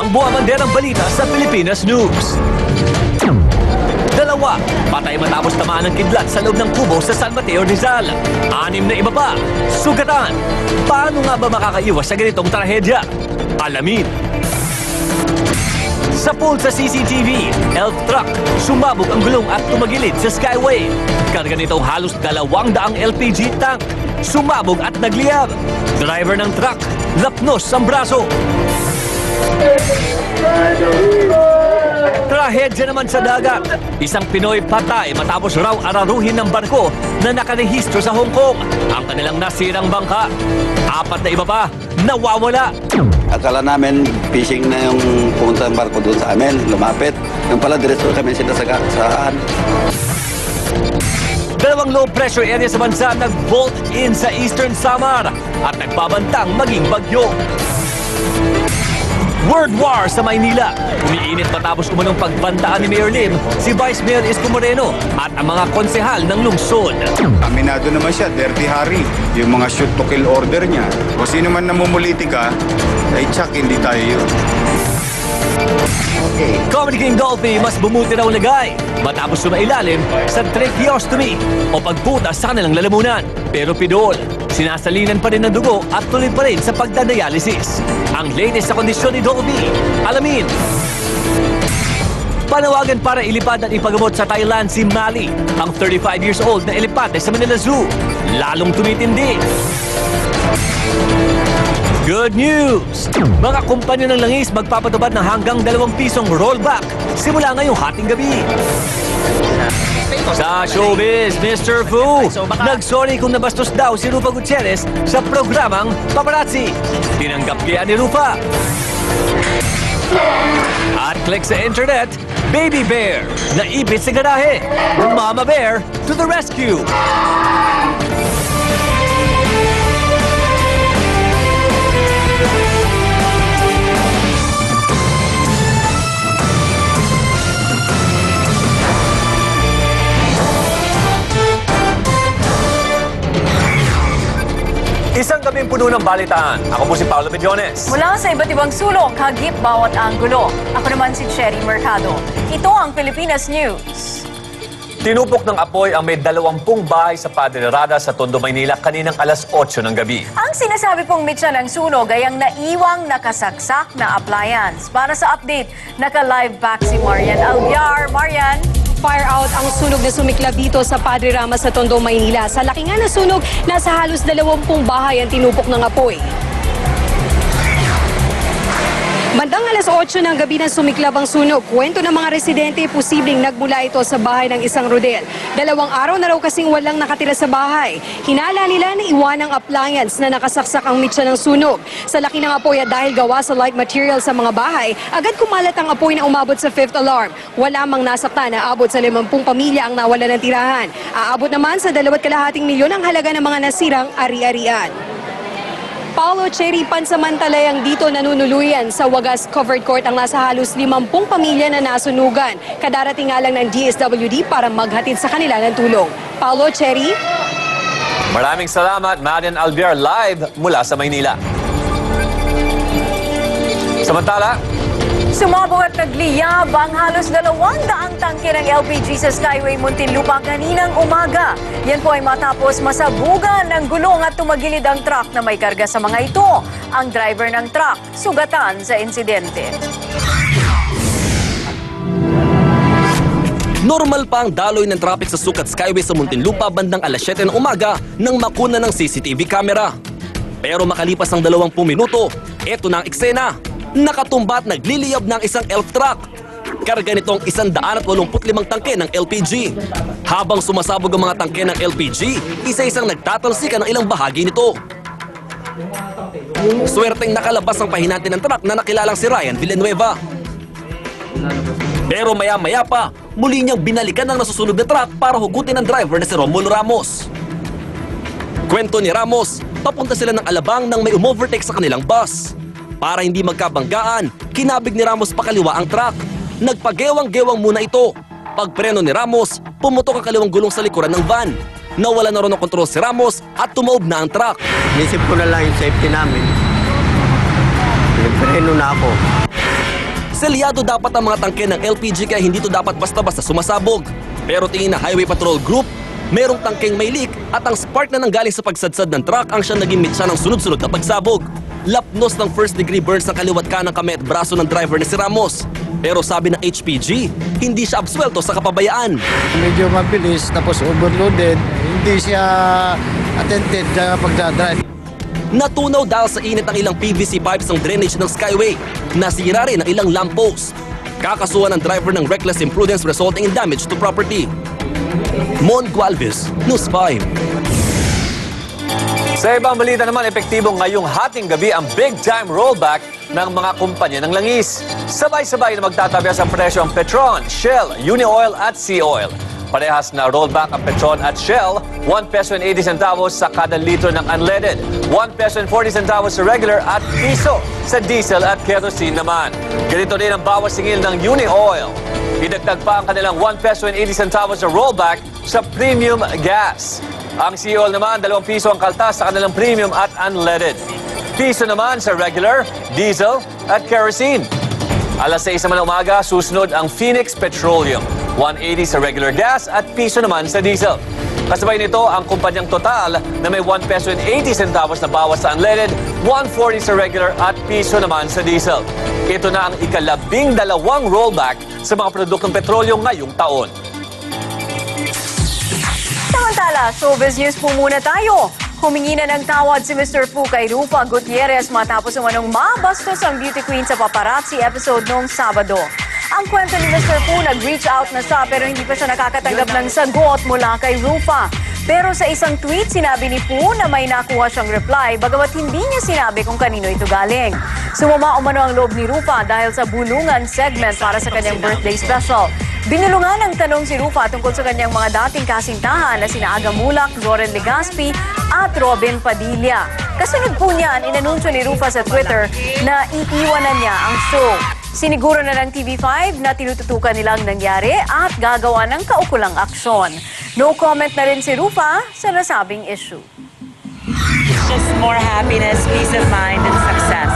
ang buwamanderang balita sa Pilipinas News. 2, patay matapos tamaan ng kidlat sa loob ng kubo sa San Mateo, Rizal. 6 na iba pa, sugatan. Paano nga ba makakaiwas sa ganitong trahedya? Alamin. Sa pool sa CCTV, elf truck, sumabog ang gulong at tumagilid sa Skyway. Karga nitong halos 200 LPG tank, sumabog at nagliyab. Driver ng truck, lapnos ang braso. Trahedya naman sa dagat. Isang Pinoy patay matapos raw araruhin ng barko na nakarehistro sa Hong Kong. Ang kanilang nasirang bangka. 4 na iba pa, nawawala. Akala namin fishing na yung pumunta ng barko doon sa amin, lumapit. Yung pala diretso kami sinasagaan. 2 low pressure area sa bansa nag-bolt in sa Eastern Samar at nagbabantang maging bagyo. Word war sa Maynila. Umiinit matapos umunong pagbantaan ni Mayor Lim, si Vice Mayor Isko Moreno at ang mga konsehal ng lungsod. Aminado naman siya, Dirty Harry. Yung mga shoot to kill order niya. Kung sino man namumulitika, ay tsak, hindi tayo yun. Comedy King Dolphy mas bumuti raw lagay matapos sumailalim sa tracheostomy o pagbutas sa kanilang lalamunan. Pero pidol, sinasalinan pa rin ng dugo at tuloy pa rin sa pagdadialysis. Ang latest sa kondisyon ni Dolphy, alamin. Panawagan para ilipad at ipagamot sa Thailand si Mali, ang 35 years old na elepante sa Manila Zoo. Lalong tumitindi. Good news! Mga kumpanya ng langis magpapatubad ng hanggang 2 pisong rollback simula ngayong hating gabi. Sa showbiz, Mr. Fu, nagsorry kung nabastos daw si Rufa Gutierrez sa programang Paparazzi. Tinanggap kaya ni Rufa. At click sa internet, Baby Bear, naipit sa garahe. Mama Bear to the rescue! Isang gabing puno ng balitaan. Ako po si Paolo Bediones. Mula sa iba't ibang sulok, hagip bawat anggulo. Ako naman si Cherry Mercado. Ito ang Pilipinas News. Tinupok ng apoy ang may 20 bahay sa Padre Rada sa Tondo, Maynila kaninang alas 8 ng gabi. Ang sinasabi pong mitsa ng sunog ay ang naiwang nakasaksak na appliance. Para sa update, naka-live back si Marian Albiar. Marian? Fire out ang sunog na sumiklab dito sa Padre Rama sa Tondo, Maynila. Sa laki nga na sunog, nasa halos 20 bahay ang tinupok ng apoy. Bandang alas 8 ng gabi na sumiklab ang sunog. Kwento ng mga residente, posibleng nagmula ito sa bahay ng isang rodel. 2 araw na raw kasing walang nakatira sa bahay. Hinala nila na iwan ang appliance na nakasaksak ang mitsa ng sunog. Sa laki ng apoy at dahil gawa sa light material sa mga bahay, agad kumalat ang apoy na umabot sa 5th alarm. Wala mang nasaktan na abot sa 50 pamilya ang nawala ng tirahan. Aabot naman sa 2.2 milyon ang halaga ng mga nasirang ari-arian. Paulo Cherry, pansamantalayang dito nanunuluyan sa Wagas Covered Court ang nasa halos 50 pamilya na nasunugan. Kadarating nga lang ng DSWD para maghatid sa kanila ng tulong. Paulo Cherry. Maraming salamat, Marian Albiar, live mula sa Maynila. Samantala, Sumabog at nagliyab ang halos 200 tangke ng LPG sa Skyway Muntinlupa kaninang umaga. Yan po ay matapos masabugan ng gulong at tumagilid ang truck na may karga sa mga ito. Ang driver ng truck, sugatan sa insidente. Normal pa ang daloy ng traffic sa Sukat Skyway sa Muntinlupa bandang alas 7 ng umaga nang makuna ng CCTV camera. Pero makalipas ang 20 minuto, eto na ang eksena. Nakatumba at nagliliyab ng isang elf truck. Karga nitong 185 tangke ng LPG. Habang sumasabog ang mga tangke ng LPG, isa-isang nagtatalsikan ng ilang bahagi nito. Swerteng nakalabas ang pahinante ng truck na nakilalang si Ryan Villanueva. Pero maya-maya pa, muli niyang binalikan ang nasusunog na truck para hugutin ang driver na si Romulo Ramos. Kwento ni Ramos, papunta sila ng Alabang nang may umovertake sa kanilang bus. Para hindi magkabanggaan, kinabig ni Ramos pakaliwa ang truck. Nagpagewang-gewang muna ito. Pagpreno ni Ramos, pumutok ang kaliwang gulong sa likuran ng van. Nawala na ron ang kontrol si Ramos at tumaob na ang truck. Nisip ko na lang yung safety namin. Nagpreno na ako. Selyado dapat ang mga tangke ng LPG kaya hindi to dapat basta-basta sumasabog. Pero tingin na Highway Patrol Group, merong tangkeng may leak at ang spark na nanggaling sa pagsadsad ng truck ang siyang naging mitsa ng sunod-sunod na pagsabog. Lapnos ng first-degree burns ng kaliwat kanang kamay at braso ng driver na si Ramos. Pero sabi ng HPG, hindi siya absuelto sa kapabayaan. Medyo mabilis tapos overloaded, hindi siya attentive sa pagdadrive. Natunaw dahil sa init ang ilang PVC pipes ng drainage ng Skyway. Nasira rin ang ilang lamppost. Kakasuhan ng driver ng reckless imprudence resulting in damage to property. Mon Gualvez, News 5. Sa ibang balita naman, epektibo ngayong hating gabi ang big-time rollback ng mga kumpanya ng langis. Sabay-sabay na magtatabias ang presyo ang Petron, Shell, Unioil at Sea Oil. Parehas na rollback ang Petron at Shell, 1 peso and 80 centavos sa kada litro ng unleaded, 1 peso and 40 centavos sa regular at piso sa diesel at kerosene naman. Ganito rin ang bawas singil ng Unioil. Idagdag pa ang kanilang 1 peso and 80 centavos sa rollback sa premium gas. Ang Sea Oil naman, 2 piso ang kaltas sa kanilang premium at unleaded. Piso naman sa regular, diesel at kerosene. Alas 6 naman ng umaga, susunod ang Phoenix Petroleum. 180 sa regular gas at piso naman sa diesel. Kasabay nito ang kumpanyang Total na may 1 peso and 80 centavos na bawas sa unleaded, 140 sa regular at piso naman sa diesel. Ito na ang ika-12 rollback sa mga produktong petrolyo ngayong taon. Samantala, showbiz news po muna tayo. Humingi na ng tawad si Mr. Fu kay Rufa Gutierrez matapos umanong mabastos ang beauty queen sa paparazzi episode noong Sabado. Ang kwento ni Mr. Fu, nag-reach out na siya pero hindi pa siya nakakatanggap ng sagot mula kay Rufa. Pero sa isang tweet, sinabi ni Fu na may nakuha siyang reply bagamat hindi niya sinabi kung kanino ito galing. Sumama umano ang loob ni Rufa dahil sa bulungan segment para sa kanyang birthday special. Binulungan ng tanong si Rufa tungkol sa kanyang mga dating kasintahan na sina Aga Mulak, Loren Legaspi at Robin Padilla. Kasunod po niyan, inanunsyo ni Rufa sa Twitter na iiwanan niya ang show. Siniguro na ng TV5 na tinututukan nilang nangyari at gagawa ng kaukulang aksyon. No comment na rin si Rufa sa nasabing issue. Just more happiness, peace of mind, and success.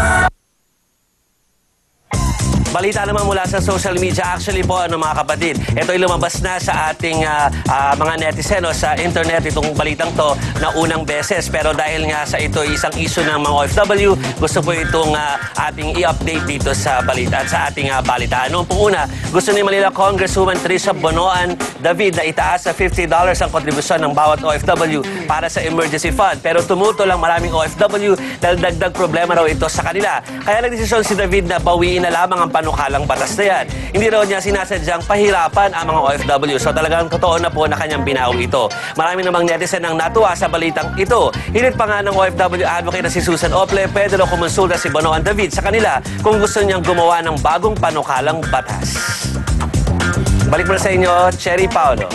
Balita naman mula sa social media. Actually po, mga kapatid, ito'y lumabas na sa ating mga netizen o sa internet itong balitang to na unang beses. Pero dahil nga sa ito isang issue ng mga OFW, gusto po itong ating i-update dito sa balita at sa ating balitaan. Noong po una, gusto ni Manila Congresswoman Trisha Bonoan David na itaas sa $50 ang kontribusyon ng bawat OFW para sa emergency fund. Pero tumutol ang maraming OFW dahil dagdag problema raw ito sa kanila. Kaya nagdesisyon si David na bawiin na lamang ang panukalang batas na yan. Hindi raw niya sinasadyang pahirapan ang mga OFW. So talagang totoo na po na kanyang binawi ito. Marami namang netizen ang natuwa sa balitang ito. Hinit pa nga ng OFW advocate na si Susan Ople, pwede raw kumonsulta si Bonoan David sa kanila kung gusto niyang gumawa ng bagong panukalang batas. Balik mo na sa inyo, Cherry Paolo.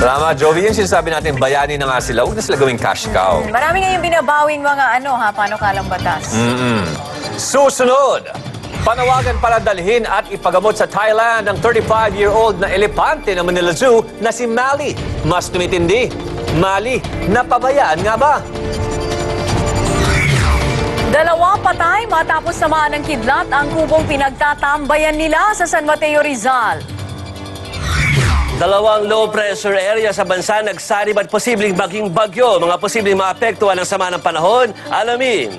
Salamat, Jovi. Yung sinasabi natin, bayani na nga sila. Huwag na sila gawing cash cow. Marami ngayong binabawing mga panukalang batas. Susunod, panawagan para dalhin at ipagamot sa Thailand ang 35-year-old na elepante ng Manila Zoo na si Mali. Mas tumitindi. Mali, napabayaan nga ba? 2 patay matapos samaan ng kidlat ang kubong pinagtatambayan nila sa San Mateo, Rizal. 2 low pressure area sa bansa nagsanib at posibleng maging bagyo. Mga posibleng maapektuhan ng sama ng panahon, alamin.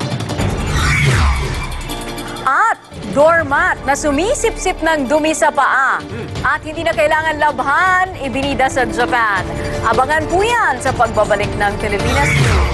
At doormat na sumisip-sip ng dumi sa paa. At hindi na kailangan labhan, ibinida sa Japan. Abangan po yan sa pagbabalik ng Pilipinas News.